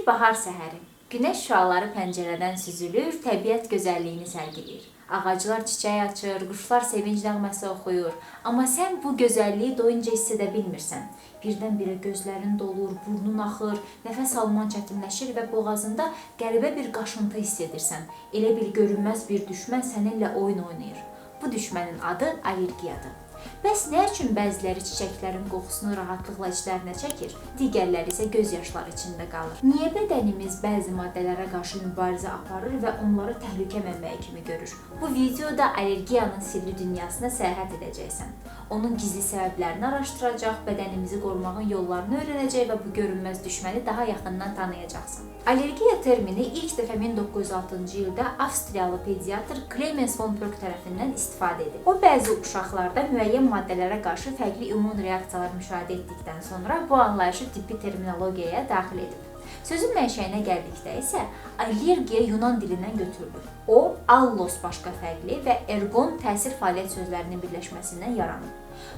bahar səhəri. Günəş şüaları pəncərədən süzülür, təbiət gözəlliyini sərgiləyir. Ağaclar çiçək açır, quşlar sevinc nəğməsi oxuyur. Amma sən bu gözəlliyi doyunca hiss edə bilmirsən. Birdən-birə gözlərin dolur, burnun axır, nəfəs alman çətinləşir və boğazında qəribə bir qaşıntı hiss edirsən. Elə bil görünməz bir düşmən səninlə oyun oynayır. Bu düşmənin adı allergiyadır. Bəs nə üçün bəziləri çiçəklərin qoxusunu rahatlıqla içlərinə çəkir, digərləri isə göz yaşları içində qalır? Niyə bədənimiz bəzi maddələrə qarşı mübarizə aparır və onları təhlükə mənbəyi kimi görür? Bu videoda allergiyanın sirli dünyasına səyahət edəcəksən. Onun gizli səbəblərini araşdıracaq, bədənimizi qorumağın yollarını öyrənəcək və bu görünməz düşməni daha yaxından tanıyacaqsan. Allergiya termini ilk dəfə 1906-cı ildə Avstriyalı pediatr Clemens von Pöck tərəfindən istifadə edilib. O, bəzi uşaqlarda müəyyən maddələrə qarşı fərqli immun reaksiyalar müşahidə etdikdən sonra bu anlayışı tibbi terminologiyaya daxil edib. Sözün mənşəyinə gəldikdə isə allergiya Yunan dilindən götürülür. O, allos başqa fərqli və ergon təsir fəaliyyət sözlərinin birləşməsindən yaranır.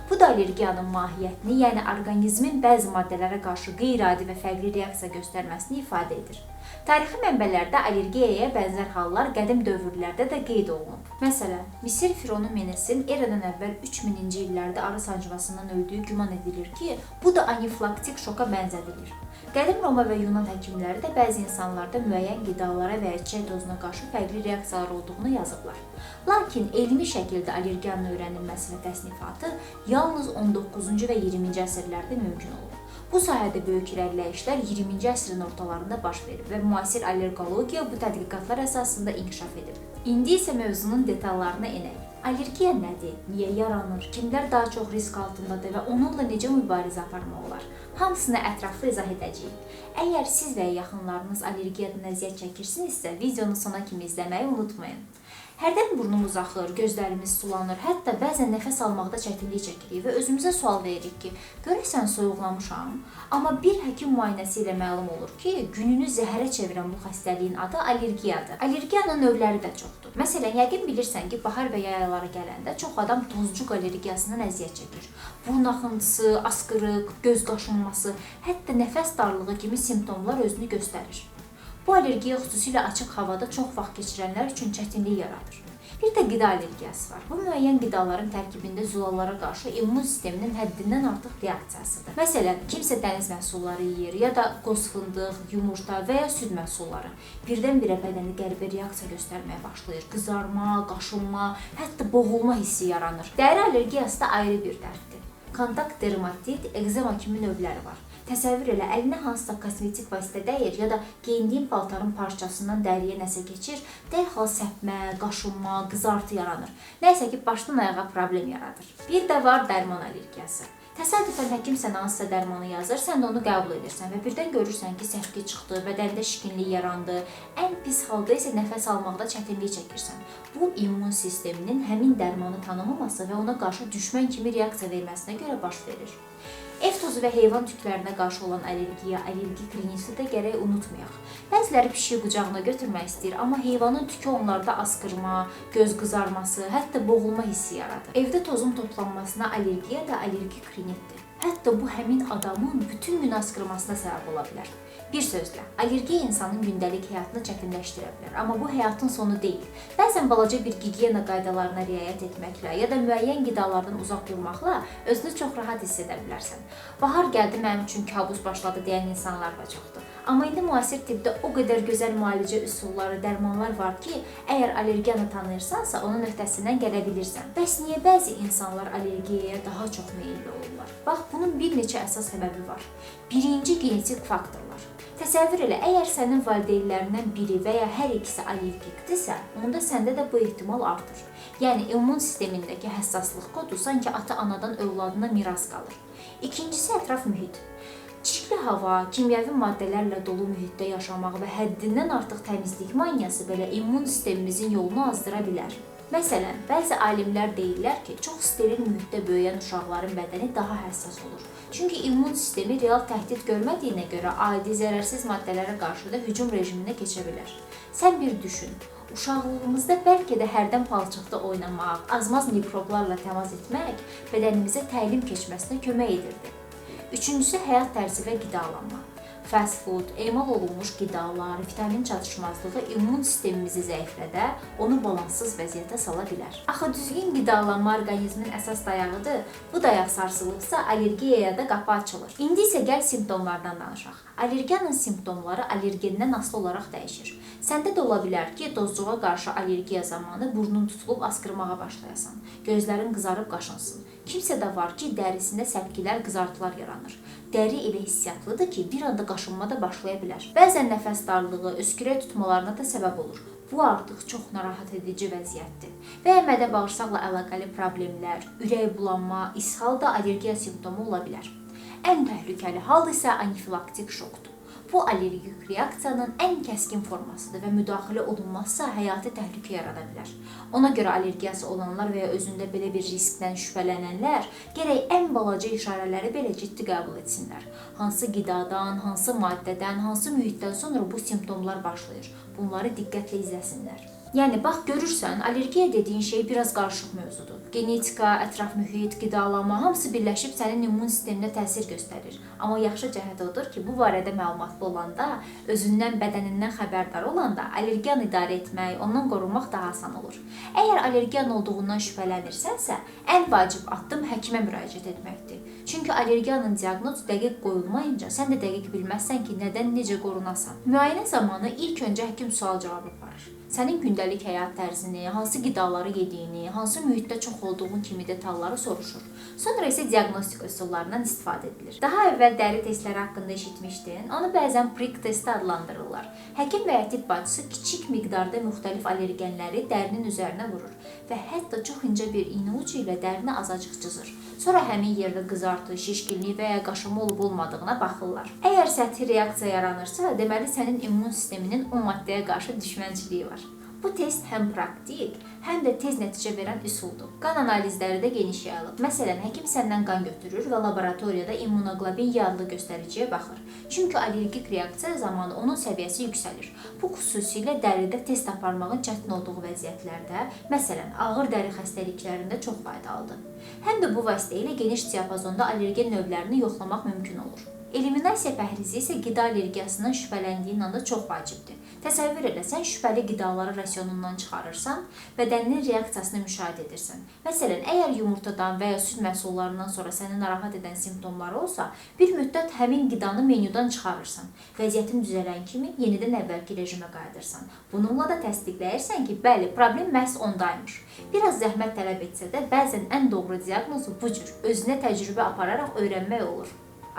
Bu da allergiyanın mahiyyətini, yəni orqanizmin bəzi maddələrə qarşı qeyri-adi və fərqli reaksiya göstərməsini ifadə edir. Tarixi mənbələrdə allergiyaya bənzər hallar qədim dövrlərdə də qeyd olunub. Məsələn, Misir fironu Menesin eradan əvvəl 3000-ci illərdə arı sancmasından öldüyü güman edilir ki, bu da anafilaktik şoka bənzədilir. Qədim Roma və Yunan həkimləri də bəzi insanlarda müəyyən qidalara və ya çiçək tozuna qarşı fərqli reaksiyalar olduğunu yazıblar. Lakin elmi şəkildə allergiyanın öyrənilməsi və təsnifatı yalnız 19-cu və 20-ci əsrlərdə mümkün olub. Bu sahədə böyük irəliləyişlər 20-ci əsrin ortalarında baş verib və müasir allergologiya bu tədqiqatlar əsasında inkişaf edib. İndi isə mövzunun detallarına enək. Allergiya nədir? Niyə yaranır? Kimlər daha çox risk altındadır və onunla necə mübarizə aparmaq olar? Hamısını ətraflı izah edəcəyik. Əgər siz və yaxınlarınız allergiyadan əziyyət çəkirsinizsə, videonu sona kimi izləməyi unutmayın. Hərdən burnumuz axır, gözlərimiz sulanır, hətta bəzən nəfəs almaqda çətinlik çəkirik və özümüzə sual veririk ki, görəsən soyuqlamışam? Amma bir həkim müayinəsi ilə məlum olur ki, gününü zəhərə çevirən bu xəstəliyin adı allergiyadır. Allergiyanın növləri də çoxdur. Məsələn, yəqin bilirsən ki, bahar və yay ayları gələndə çox adam tozcuq allergiyasından əziyyət çəkir. Burun axıntısı, asqırıq, göz qaşınması, hətta nəfəs darlığı kimi simptomlar özünü göstərir. Bu allergiya xüsusilə açıq havada çox vaxt keçirənlər üçün çətinlik yaradır. Bir də qida allergiyası var. Bu müəyyən qidaların tərkibində zülallara qarşı immun sisteminin həddindən artıq reaksiyasıdır. Məsələn, kimsə dəniz məhsulları yeyir ya da qoz fındıq, yumurta və ya süd məhsulları. Birdən-birə bədəni qəribə reaksiya göstərməyə başlayır. Qızarma, qaşınma, hətta boğulma hissi yaranır. Dəri allergiyası da ayrı bir dərddir. Kontakt dermatit, ekzema kimi növləri var. Təsəvvür elə, əlinə hansısa kosmetik vasitə dəyir ya da geyindiyin paltarın parçasından dəriyə nəsə keçir, dərhal səpmə, qaşınma, qızartı yaranır. Nəysə ki, başdan ayağa problem yaradır. Bir də var dərman allergiyası. Təsadüfən həkim sənə hansısa dərmanı yazır, sən də onu qəbul edirsən və birdən görürsən ki, səfki çıxdı, bədəndə şişkinlik yarandı. Ən pis halda isə nəfəs almaqda çətinlik çəkirsən. Bu, immun sisteminin həmin dərmanı tanımaması və ona qarşı düşmən kimi reaksiya verməsinə görə baş verir. Ev tozu və heyvan tüklərinə qarşı olan allergiya, allergik riniti də gərək unutmayaq. Bəziləri pişiyi qucağına götürmək istəyir, amma heyvanın tükü onlarda asqırma, göz qızarması, hətta boğulma hissi yaradır. Evdə tozun toplanmasına allergiya da allergik rinitdir. Hətta bu həmin adamın bütün gün asqırmasına səbəb ola bilər. Bir sözlə, allergiya insanın gündəlik həyatını çətinləşdirə bilər, amma bu həyatın sonu deyil. Bəzən balaca bir gigiyena qaydalarına riayət etməklə ya da müəyyən qidalardan uzaq durmaqla özünü çox rahat hiss edə bilərsən. Bahar gəldi, mənim üçün kabus başladı deyən insanlar da çoxdur. Amma indi müasir tibbdə o qədər gözəl müalicə üsulları, dərmanlar var ki, əgər allergiyanı tanıyırsansa, onun öhdəsindən gələ bilirsən. Bəs niyə bəzi insanlar allergiyaya daha çox meyilli olurlar? Bax, bunun bir neçə əsas səbəbi var. Birinci, genetik faktorlar. Təsəvvür elə, əgər sənin valideynlərindən biri və ya hər ikisi allergikdirsə, onda səndə də bu ehtimal artır. Yəni, immun sistemindəki həssaslıq kodu sanki ata-anadan övladına miras qalır. İkincisi, ətraf mühit. Çirkli hava, kimyəvi maddələrlə dolu mühitdə yaşamaq və həddindən artıq təmizlik maniyası belə immun sistemimizin yolunu azdıra bilər. Məsələn, bəzi alimlər deyirlər ki, çox steril mühitdə böyüyən uşaqların bədəni daha həssas olur. Çünki immun sistemi real təhdid görmədiyinə görə adi zərərsiz maddələrə qarşı da hücum rejiminə keçə bilər. Sən bir düşün, uşaqlığımızda bəlkə də hərdən palçıqda oynamaq, azmaz mikroblarla təmas etmək bədənimizə təlim keçməsinə kömək edirdi. Üçüncüsü, həyat tərzi və qidalanma. Fast food, emal olunmuş qidalar, vitamin çatışmazlığı immun sistemimizi zəiflədə, onu balanssız vəziyyətə sala bilər. Axı düzgün qidalanma orqanizmin əsas dayağıdır. Bu dayaq sarsılıbsa allergiyaya da qapı açılır. İndi isə gəl simptomlardan danışaq. Allergiyanın simptomları allergendən asılı olaraq dəyişir. Səndə də ola bilər ki, dozcuğa qarşı allergiya zamanı burnun tutulub askırmağa başlayasan, gözlərin qızarıb qaşınsın. Kimsə də var ki, dərisində səpkilər, qızartılar yaranır. Dəri elə hissiyatlıdır ki, bir anda qaşınma da başlaya bilər. Bəzən nəfəs darlığı, öskürək tutmalarına da səbəb olur. Bu artıq çox narahat edici vəziyyətdir. Və ya mədə-bağırsaqla əlaqəli problemlər, ürək bulanma, ishal da allergiya simptomu ola bilər. Ən təhlükəli hal isə anafilaktik şokdur. Bu allergik reaksiyanın ən kəskin formasıdır və müdaxilə olunmazsa həyati təhlükə yarada bilər. Ona görə allergiyası olanlar və ya özündə belə bir riskdən şübhələnənlər gərək ən balaca işarələri belə ciddi qəbul etsinlər. Hansı qidadan, hansı maddədən, hansı mühitdən sonra bu simptomlar başlayır. Bunları diqqətlə izləsinlər. Yəni, bax, görürsən, allergiya dediyin şey biraz qarışıq mövzudur. Genetika, ətraf mühit, qidalanma hamısı birləşib sənin immun sisteminə təsir göstərir. Amma yaxşı cəhət odur ki, bu barədə məlumatlı olanda, özündən, bədənindən xəbərdar olanda allergiyanı idarə etmək, ondan qorunmaq daha asan olur. Əgər allergiyan olduğundan şübhələnirsənsə, ən vacib addım həkimə müraciət etməkdir. Çünki allergiyanın diaqnozu dəqiq qoyulmayınca, sən də dəqiq bilməzsən ki, nədən, necə qorunasan. Müayinə zamanı ilk öncə həkim sual-cavab aparır. Sənin gündəlik həyat tərzini, hansı qidaları yediyini, hansı mühitdə çox olduğun kimi detalları soruşur. Sonra isə diaqnostika üsullarından istifadə edilir. Daha əvvəl dəri testləri haqqında eşitmişdin, onu bəzən prick testi adlandırırlar. Həkim və ya tibb bacısı kiçik miqdarda müxtəlif allergenləri dərinin üzərinə vurur və hətta çox incə bir iynə ucu ilə dərini azacıq cızır. Sonra həmin yerdə qızartı, şişkinlik və ya qaşıma olub-olmadığına baxırlar. Əgər səthi reaksiya yaranırsa, deməli sənin immun sisteminin o maddəyə qarşı düşmənçiliyi var. Bu test həm praktik, həm də tez nəticə verən üsuldur. Qan analizləri də geniş yayılıb. Məsələn, həkim səndən qan götürür və laboratoriyada immunoglobin Y adlı göstəriciyə baxır. Çünki allergik reaksiya zamanı onun səviyyəsi yüksəlir. Bu xüsusilə dəridə test aparmağın çətin olduğu vəziyyətlərdə, məsələn, ağır dəri xəstəliklərində çox faydalıdır. Həm də bu vasitə ilə geniş diapazonda allergen növlərini yoxlamaq mümkün olur. Eliminasiya pəhrizi isə qida allergiyasından şübhələndiyin anda çox vacibdir. Təsəvvür elə, sən şübhəli qidaları rasionundan çıxarırsan, bədəninin reaksiyasını müşahidə edirsən. Məsələn, əgər yumurtadan və ya süd məhsullarından sonra səni narahat edən simptomları olsa, bir müddət həmin qidanı menyudan çıxarırsan. Vəziyyətin düzələn kimi yenidən əvvəlki rejimə qayıdırsan. Bununla da təsdiqləyirsən ki, bəli, problem məhz ondaymış. Biraz zəhmət tələb etsə də, bəzən ən doğru diaqnozu bu cür özünə təcrübə apararaq öyrənmək olur.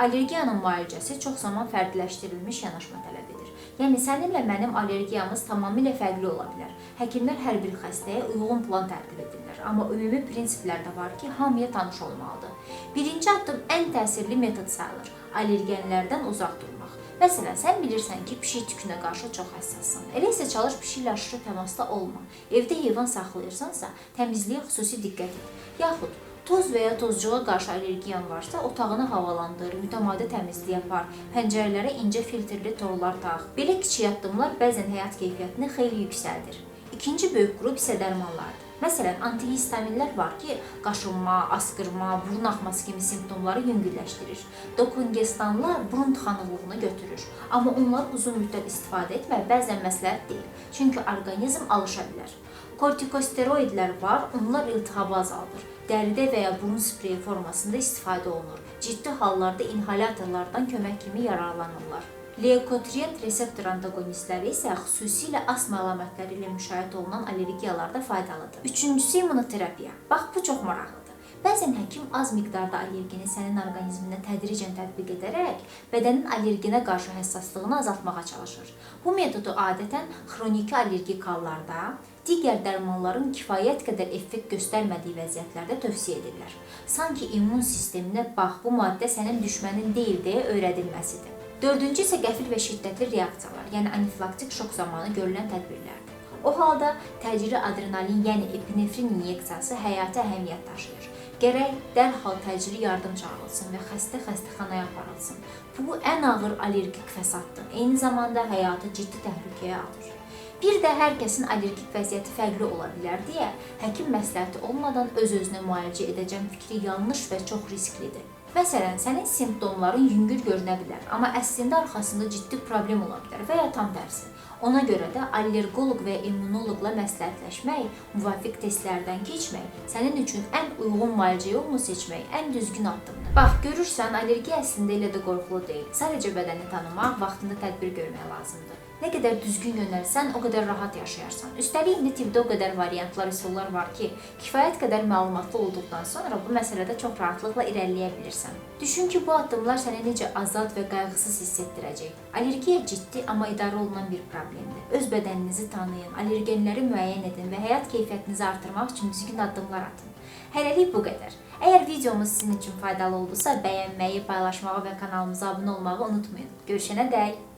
Allergiyanın müalicəsi çox zaman fərdiləşdirilmiş yanaşma tələb edir. Yəni, səninlə mənim allergiyamız tamamilə fərqli ola bilər. Həkimlər hər bir xəstəyə uyğun plan tərtib edirlər. Amma ümumi prinsiplər də var ki, hamıya tanış olmalıdır. Birinci addım ən təsirli metod sayılır. Allergenlərdən uzaq durmaq. Məsələn, sən bilirsən ki, pişik tükünə qarşı çox həssassan. Elə isə çalış pişiklə aşırı təmasda olma. Evdə heyvan saxlayırsansa, təmizliyə xüsusi diqqət et. Yaxud, toz və ya tozcuğa qarşı allergiyan varsa, otağını havalandır, mütəmadi təmizlik yapar, pəncərələrə incə filtrli torlar tax. Belə kiçik addımlar bəzən həyat keyfiyyətini xeyli yüksəldir. İkinci böyük qrup isə dərmanlardır. Məsələn, antihistaminlər var ki, qaşınma, askırma, burun axması kimi simptomları yüngülləşdirir. Dokungestanlar burun tıxanıqlığını götürür. Amma onları uzun müddət istifadə etmək bəzən məsləhət deyil. Çünki orqanizm alışa bilər. Kortikosteroidlər var, onlar iltihabı azaldır. Dəridə və ya burun spreyi formasında istifadə olunur. Ciddi hallarda inhalatorlardan kömək kimi yararlanırlar. Leukotrient reseptor antagonistləri isə xüsusilə astma əlamətləri ilə müşahidə olunan allergiyalarda faydalıdır. Üçüncüsü immunoterapiya. Bax, bu çox maraqlıdır. Bəzən həkim az miqdarda allergeni sənin orqanizminə tədricən tətbiq edərək bədənin allergenə qarşı həssaslığını azaltmağa çalışır. Bu metodu adətən xroniki allergik hallarda, digər dərmanların kifayət qədər effekt göstərmədiyi vəziyyətlərdə tövsiyə edirlər. Sanki immun sisteminə bax, bu maddə sənin düşmənin deyil deyə öyrədilməsidir. Dördüncü isə qəfil və şiddətli reaksiyalar, yəni anafilaktik şok zamanı görülən tədbirlərdir. O halda təcili adrenalin, yəni epinefrin inyeksiyası həyati əhəmiyyət daşıyır. Gərək dərhal təcili yardım çağırılsın və xəstə xəstəxanaya aparılsın. Bu ən ağır allergik fəsaddır. Eyni zamanda həyatı ciddi təhlükəyə alır. Bir də hər kəsin allergik vəziyyəti fərqli ola bilər deyə həkim məsləhəti olmadan öz-özünə müalicə edəcəm fikri yanlış və çox risklidir. Məsələn, sənin simptomların yüngül görünə bilər, amma əslində arxasında ciddi problem ola bilər və ya tam tərsi. Ona görə də allergoloq və immunoloqla məsləhətləşmək, müvafiq testlərdən keçmək, sənin üçün ən uyğun müalicə yolunu seçmək ən düzgün addımdır. Bax, görürsən, allergiya əslində elə də qorxulu deyil. Sadəcə bədəni tanımaq, vaxtında tədbir görmək lazımdır. Nə qədər düzgün yönəlsən, o qədər rahat yaşayarsan. Üstəlik, indi tibbdə o qədər variantlar, üsullar var ki, kifayət qədər məlumatlı olduqdan sonra bu məsələdə çox rahatlıqla irəliləyə bilirsən. Düşün ki, bu addımlar səni necə azad və qayğısız hiss etdirəcək. Allergiya ciddi, amma idarə olunan bir problemdir. Öz bədəninizi tanıyın, allergenləri müəyyən edin və həyat keyfiyyətinizi artırmaq üçün düzgün addımlar atın. Hələlik bu qədər. Əgər videomuz sizin üçün faydalı oldusa, bəyənməyi, paylaşmağı və kanalımıza abunə olmağı unutmayın. Görüşənədək.